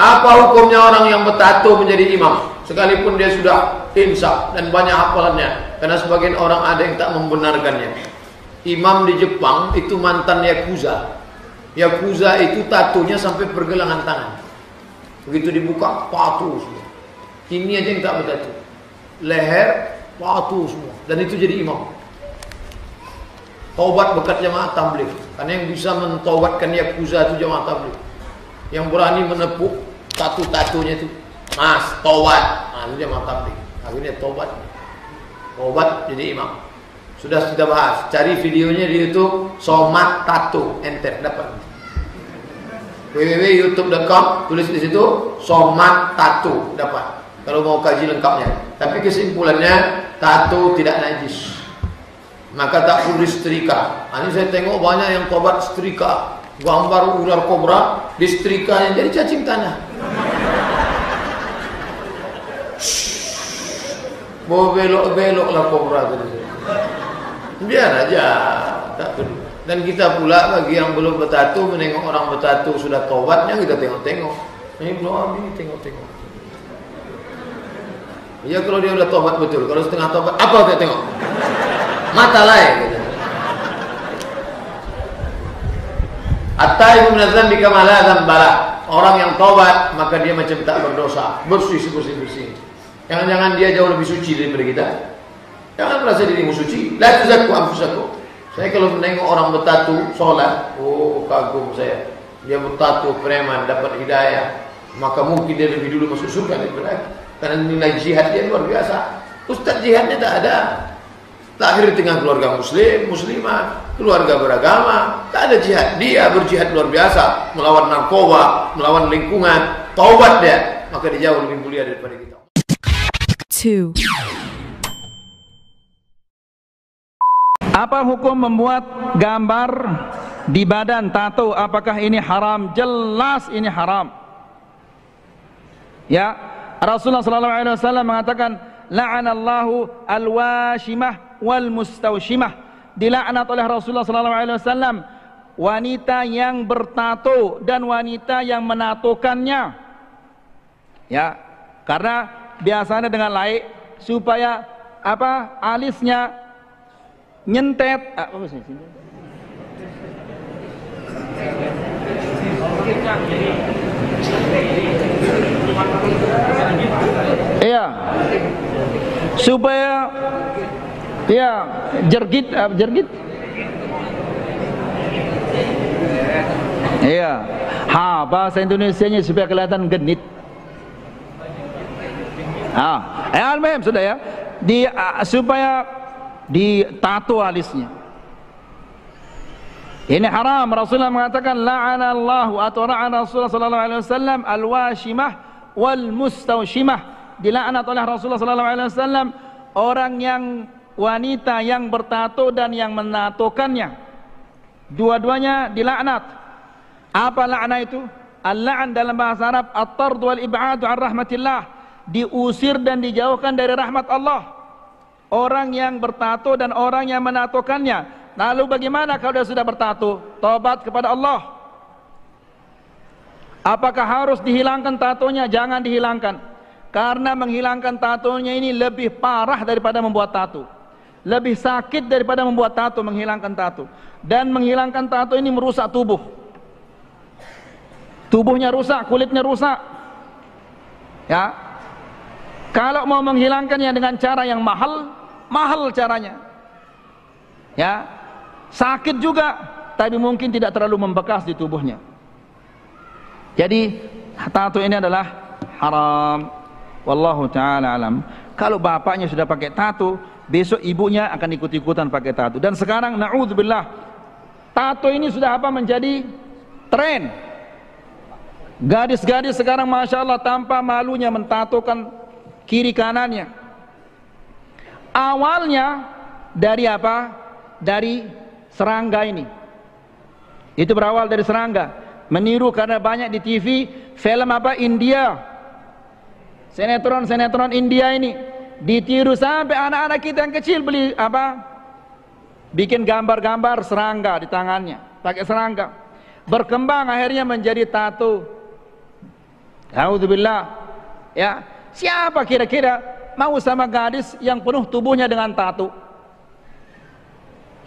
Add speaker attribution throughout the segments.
Speaker 1: Apa hukumnya orang yang bertato menjadi imam sekalipun dia sudah insaf dan banyak hafalannya? Karena sebagian orang ada yang tak membenarkannya. Imam di Jepang itu mantan yakuza. Yakuza itu tatonya sampai pergelangan tangan. Begitu dibuka tato semua. Ini aja yang tak bertato. Leher tato semua. Dan itu jadi imam. Taubat berkat jamaah tabligh. Karena yang bisa mentaubatkan yakuza itu jamaah tabligh. Yang berani menepuk tatu-tatunya itu, mas, taubat. Nah, itu jamaah tabligh. Akhirnya taubat. Taubat jadi imam. Sudah kita bahas. Cari videonya di YouTube Somad Tato, enter dapat. www.youtube.com, tulis di situ Somad Tato, dapat. Kalau mau kaji lengkapnya. Tapi kesimpulannya tato tidak najis. Maka tak perlu disetrika. Ini saya tengok banyak yang tobat setrika, gambar ular kobra di setrikanya jadi cacing tanah. Mau belok-belok lah kobra tadi. Biar aja, tak perlu. Dan kita pula bagi yang belum bertato menengok orang bertato sudah tobatnya kita tengok-tengok. Ini belum ini tengok-tengok. Ya kalau dia udah tobat betul, kalau setengah tobat apa kita tengok? Mata lain. At-taibu min adz-dzambi kama la dzambala. Orang yang tobat maka dia macam tak berdosa, bersih bersih. Jangan-jangan dia jauh lebih suci daripada kita. Jangan merasa dirimu suci. La tuzakku anfusakum. Saya kalau menengok orang bertatu sholat, oh kagum saya. Dia bertatu preman dapat hidayah, maka mungkin dia lebih dulu masuk surga daripada aku. Karena nilai jihad dia luar biasa. Ustaz jihadnya tak ada. Lahir di tengah keluarga muslim, muslimah, keluarga beragama, tak ada jihad. Dia berjihad luar biasa, melawan narkoba, melawan lingkungan, taubat dia, maka dia jauh lebih mulia daripada kita.
Speaker 2: 2.
Speaker 3: Apa hukum membuat gambar di badan tato? Apakah ini haram? Jelas ini haram. Ya, Rasulullah SAW mengatakan, la'anallahu al-washimah wal mustawshimah. Dilaknat oleh Rasulullah SAW wanita yang bertato dan wanita yang menatokannya. Ya, karena biasanya dengan laik supaya apa? Alisnya nyentet. Apa sih? Iya. Supaya ya jergit. Iya. Bahasa Indonesianya supaya kelihatan genit. Al-muhim sudah ya. Supaya ditato alisnya. Ini haram. Rasulullah mengatakan la'anallahu atau la'ana Rasulullah sallallahu alaihi wasallam al-washimah wal mustawshimah. Dilaknat oleh Rasulullah sallallahu alaihi wasallam orang yang wanita yang bertato dan yang menatokannya. Dua-duanya dilaknat. Apa laknat itu? Al-la'n dalam bahasa Arab at-tard wal ib'ad 'an rahmatillah, diusir dan dijauhkan dari rahmat Allah. Orang yang bertato dan orang yang menatokannya. Lalu bagaimana kalau dia sudah bertato? Tobat kepada Allah. Apakah harus dihilangkan tatonya? Jangan dihilangkan. Karena menghilangkan tatonya ini lebih parah daripada membuat tato. Lebih sakit daripada membuat tato, menghilangkan tato. Dan menghilangkan tato ini merusak tubuh. Tubuhnya rusak, kulitnya rusak. Ya. Kalau mau menghilangkannya dengan cara yang mahal caranya. Ya. Sakit juga, tapi mungkin tidak terlalu membekas di tubuhnya. Jadi tato ini adalah haram. Wallahu ta'ala alam. Kalau bapaknya sudah pakai tato, besok ibunya akan ikut-ikutan pakai tato. Dan sekarang na'udzubillah, tato ini sudah menjadi tren. Gadis-gadis sekarang Masya Allah tanpa malunya mentatokan kiri kanannya. Awalnya dari apa? Dari serangga ini. Itu berawal dari serangga. Meniru karena banyak di TV film India, sinetron India ini ditiru sampai anak-anak kita yang kecil beli bikin gambar-gambar serangga di tangannya, pakai serangga. Berkembang akhirnya menjadi tato. A'udzubillah. Ya, siapa kira-kira mau sama gadis yang penuh tubuhnya dengan tato?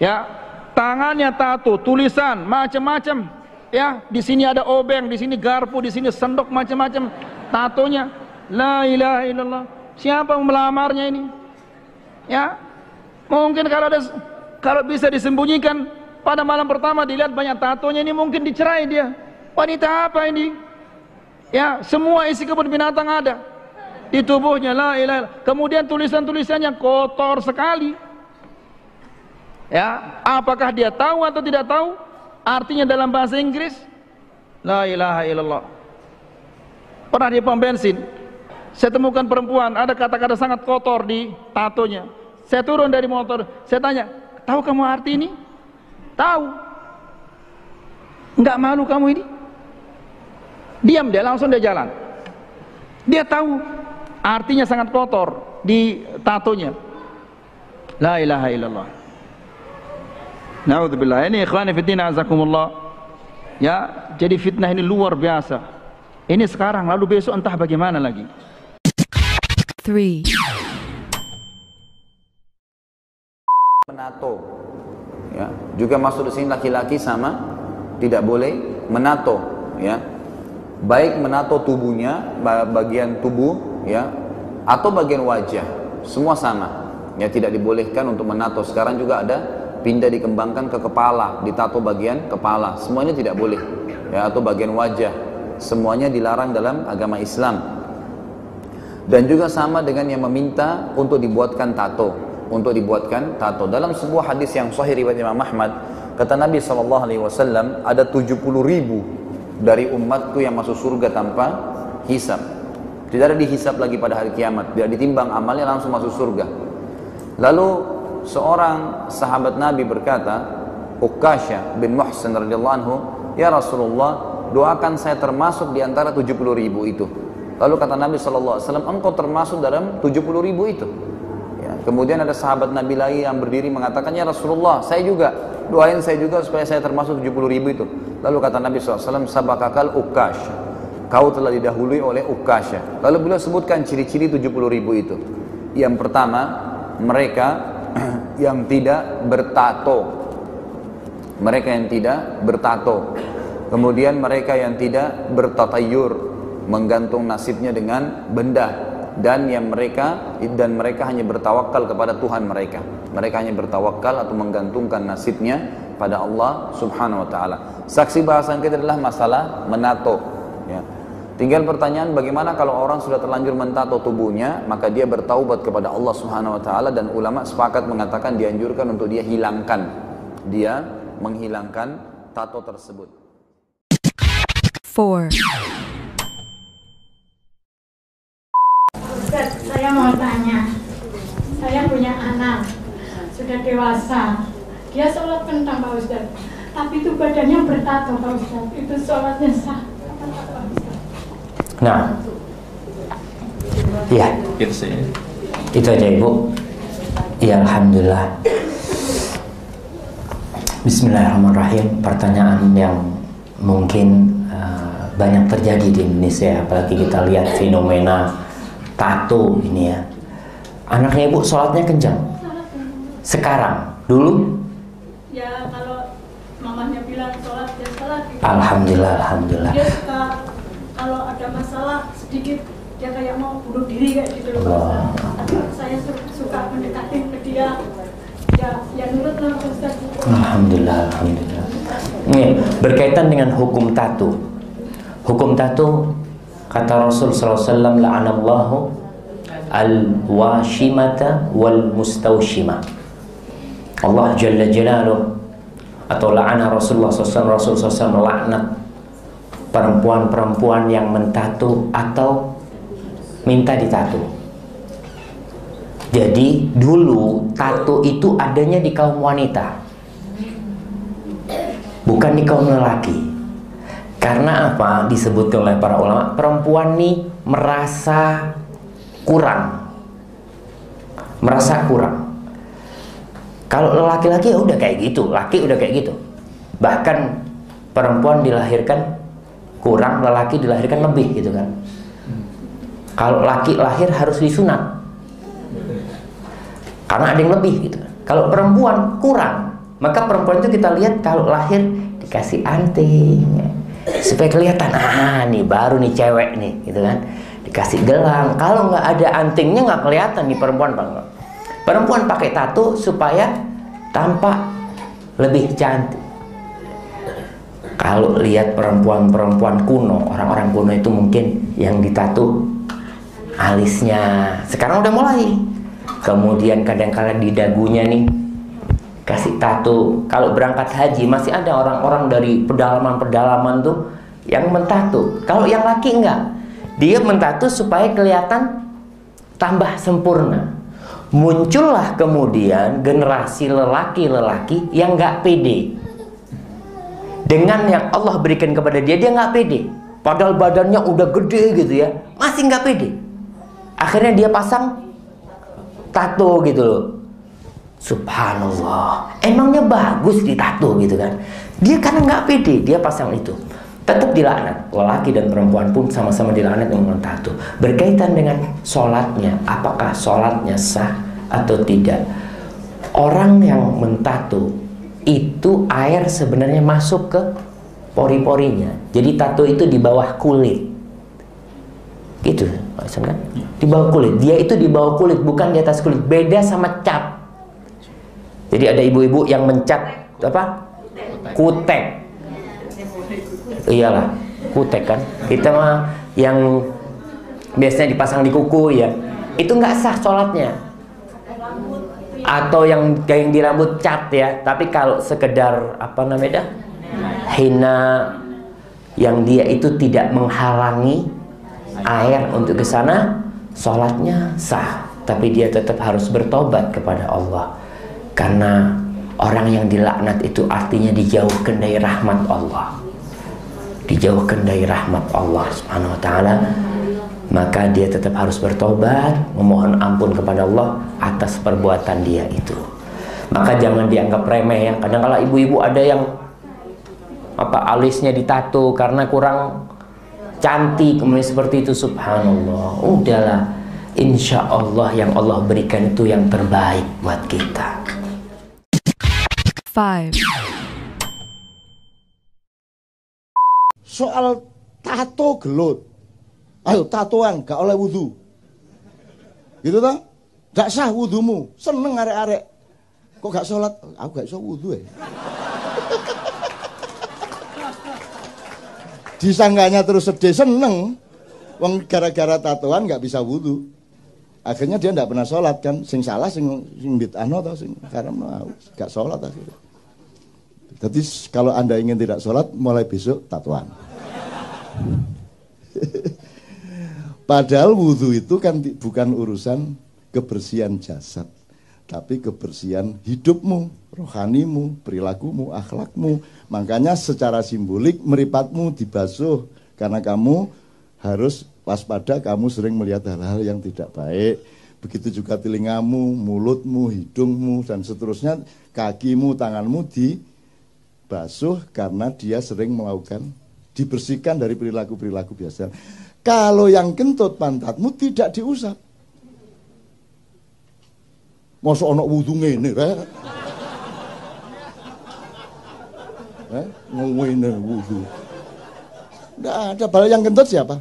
Speaker 3: Ya, tangannya tato, tulisan macam-macam. Ya, di sini ada obeng, di sini garpu, di sini sendok, macam-macam tatonya. La ilaha illallah. Siapa mau melamarnya ini? Ya, mungkin kalau bisa disembunyikan pada malam pertama dilihat banyak tatonya, ini mungkin dicerai dia. Wanita apa ini? Ya, semua isi kebun binatang ada di tubuhnya. La ilaha illallah. Kemudian tulisan-tulisannya kotor sekali. Ya, apakah dia tahu atau tidak tahu artinya dalam bahasa Inggris? La ilaha illallah. Pernah di pom bensin, saya temukan perempuan ada kata-kata sangat kotor di tatonya. Saya turun dari motor, saya tanya, tahu kamu arti ini? Tahu. Enggak malu kamu ini? Diam dia, langsung dia jalan. Dia tahu artinya sangat kotor di tatonya. La ilaha illallah. Na'udzubillah. Ini ikhwani fiddin azakumullah. Ya, jadi fitnah ini luar biasa. Ini sekarang, lalu besok entah bagaimana lagi.
Speaker 2: 3.
Speaker 4: Menato, ya, juga masuk di sini laki-laki sama tidak boleh menato, ya, baik menato tubuhnya, bagian tubuh, ya, atau bagian wajah, semua sama, ya, tidak dibolehkan untuk menato. Sekarang juga ada pindah dikembangkan ke kepala, ditato bagian kepala, semuanya tidak boleh, ya, atau bagian wajah, semuanya dilarang dalam agama Islam. Dan juga sama dengan yang meminta untuk dibuatkan tato, dalam sebuah hadis yang sahih riwayat Imam Ahmad, kata Nabi SAW, ada 70.000 dari umatku yang masuk surga tanpa hisab. Tidak ada dihisab lagi pada hari kiamat, tidak ditimbang amalnya, langsung masuk surga. Lalu seorang sahabat Nabi berkata, Uqasha bin Muhsin radhiyallahu anhu, ya Rasulullah, doakan saya termasuk di antara 70.000 itu. Lalu kata Nabi SAW, engkau termasuk dalam 70.000 itu. Ya, kemudian ada sahabat Nabi lagi yang berdiri mengatakan, ya Rasulullah, saya juga, doain saya juga supaya saya termasuk 70.000 itu. Lalu kata Nabi SAW, sabakakal Uqasha, kau telah didahului oleh Uqasha. Lalu beliau sebutkan ciri-ciri 70.000 itu. Yang pertama, mereka yang tidak bertato. Kemudian mereka yang tidak bertatayur, menggantung nasibnya dengan benda, dan mereka hanya bertawakal kepada Tuhan mereka. Mereka hanya bertawakal atau menggantungkan nasibnya pada Allah Subhanahu wa taala. Saksi bahasan kita adalah masalah menato, ya. Tinggal pertanyaan, bagaimana kalau orang sudah terlanjur mentato tubuhnya, maka dia bertaubat kepada Allah Subhanahu wa taala, dan ulama sepakat mengatakan dianjurkan untuk dia menghilangkan tato tersebut.
Speaker 2: 4.
Speaker 5: Ustaz, saya mau tanya, saya punya anak, sudah dewasa, dia sholat kentang Pak Ustaz, tapi itu badannya bertato Pak Ustaz, itu sholatnya sah?
Speaker 6: Nah, iya, itu aja Ibu. Ya, alhamdulillah. Bismillahirrahmanirrahim. Pertanyaan yang mungkin banyak terjadi di Indonesia, apalagi kita lihat fenomena tato ini ya. Anaknya Ibu sholatnya kencang sekarang, dulu?
Speaker 5: Ya, kalau mamanya bilang sholat, dia sholat gitu.
Speaker 6: Alhamdulillah. Dia
Speaker 5: suka, kalau ada masalah sedikit, dia kayak mau bunuh diri kayak gitu loh. Tapi saya suka mendekatin ke dia, ya nurut lah Ustaz.
Speaker 6: Alhamdulillah. Ini berkaitan dengan hukum tato. Hukum tato, kata Rasul SAW, la'anallahu al-washimata wal-mustawshimah. Allah Jalla Jalaluh, atau la'ana Rasulullah SAW melaknat perempuan-perempuan yang mentato atau minta ditato. Jadi dulu tato itu adanya di kaum wanita, bukan di kaum lelaki. Karena apa? Disebutkan oleh para ulama, perempuan nih merasa kurang. Kalau laki-laki ya udah kayak gitu, laki udah kayak gitu. Bahkan perempuan dilahirkan kurang, lelaki dilahirkan lebih gitu kan. Kalau laki lahir harus disunat karena ada yang lebih gitu. Kalau perempuan kurang, maka perempuan itu kita lihat kalau lahir dikasih anting supaya kelihatan, nih baru nih cewek nih gitu kan. Dikasih gelang, kalau nggak ada antingnya nggak kelihatan nih perempuan banget. Perempuan pakai tato supaya tampak lebih cantik. Kalau lihat perempuan-perempuan kuno, orang-orang kuno itu mungkin yang ditato alisnya, sekarang udah mulai. Kemudian kadang-kadang di dagunya nih kasih tato. Kalau berangkat haji masih ada orang-orang dari pedalaman-pedalaman tuh yang mentato. Kalau yang laki enggak, dia mentato supaya kelihatan tambah sempurna. Muncullah kemudian generasi lelaki-lelaki yang enggak pede dengan yang Allah berikan kepada dia. Dia nggak pede, padahal badannya udah gede gitu ya, masih nggak pede. Akhirnya dia pasang tato gitu loh. Subhanallah, emangnya bagus ditato gitu kan. Dia karena nggak pede, dia pasang itu. Tetap dilaknat. Lelaki dan perempuan pun sama-sama dilaknat yang mentato. Berkaitan dengan sholatnya, apakah sholatnya sah atau tidak? Orang yang mentato itu air sebenarnya masuk ke pori-porinya. Jadi tato itu di bawah kulit. Gitu, kan? Di bawah kulit. Dia itu di bawah kulit, bukan di atas kulit. Beda sama cat. Jadi ada ibu-ibu yang mencat apa? Kutek. Iyalah, kutek kan. Kita mah yang biasanya dipasang di kuku ya. Itu nggak sah sholatnya. Atau yang di rambut cat ya. Tapi kalau sekedar apa namanya, hina, yang dia itu tidak menghalangi air untuk ke sana, sholatnya sah. Tapi dia tetap harus bertobat kepada Allah. Karena orang yang dilaknat itu artinya dijauhkan dari rahmat Allah. Dijauhkan dari rahmat Allah Subhanahu wa ta'ala. Maka dia tetap harus bertobat, memohon ampun kepada Allah atas perbuatan dia itu. Maka jangan dianggap remeh ya. Kadang-kala ibu-ibu ada yang alisnya ditato karena kurang cantik, kemudian seperti itu. Subhanallah, udahlah, insya Allah yang Allah berikan itu yang terbaik buat kita.
Speaker 2: 5.
Speaker 7: Soal tato gelut, ayo tatoan gak oleh wudhu, gitu toh? Gak sah wudhumu, seneng arek-arek. Kok gak sholat? Aku gak iso wudhu ya. Disangganya terus sedih, seneng. Wong gara-gara tatoan gak bisa wudhu. Akhirnya dia gak pernah sholat kan. Sing salah sing bid'ahno atau sing karena gak sholat akhirnya. Jadi kalau Anda ingin tidak sholat, mulai besok tatoan. Padahal wudhu itu kan bukan urusan kebersihan jasad, tapi kebersihan hidupmu, rohanimu, perilakumu, akhlakmu. Makanya secara simbolik meripatmu dibasuh, karena kamu harus waspada, kamu sering melihat hal-hal yang tidak baik. Begitu juga telingamu, mulutmu, hidungmu, dan seterusnya, kakimu, tanganmu dibasuh karena dia sering melakukan, dibersihkan dari perilaku-perilaku biasa. Kalau yang kentut pantatmu tidak diusap. Masa ana wudu ngene rek? Ngene wudu. Enggak ada. Bal yang kentut siapa?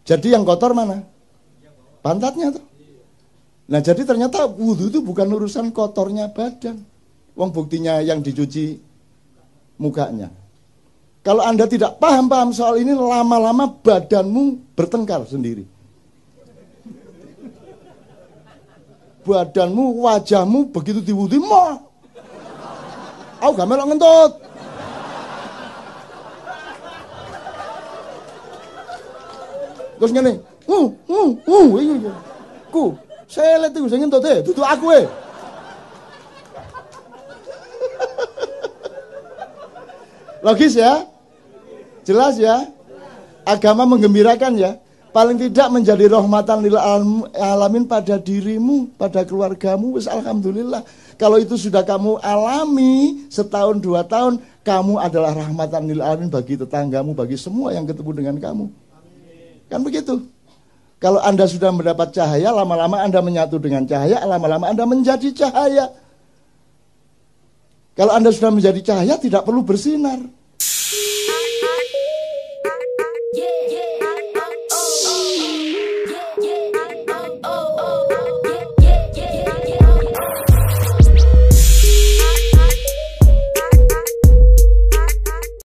Speaker 7: Jadi yang kotor mana? Pantatnya tuh. Nah, jadi ternyata wudu itu bukan urusan kotornya badan. Wong buktinya yang dicuci mukanya. Kalau Anda tidak paham soal ini, lama-lama badanmu bertengkar sendiri. Badanmu, wajahmu begitu diwudhu, aku gak melok ngentut. Terus ngene, saya lihat itu saya ngentut duduk aku Logis ya? Jelas ya? Agama menggembirakan ya? Paling tidak menjadi rahmatan lil alamin pada dirimu, pada keluargamu, wis alhamdulillah. Kalau itu sudah kamu alami setahun 2 tahun, kamu adalah rahmatan lil alamin bagi tetanggamu, bagi semua yang ketemu dengan kamu. Kan begitu. Kalau Anda sudah mendapat cahaya, lama-lama Anda menyatu dengan cahaya, lama-lama Anda menjadi cahaya. Kalau Anda sudah menjadi cahaya, tidak perlu bersinar.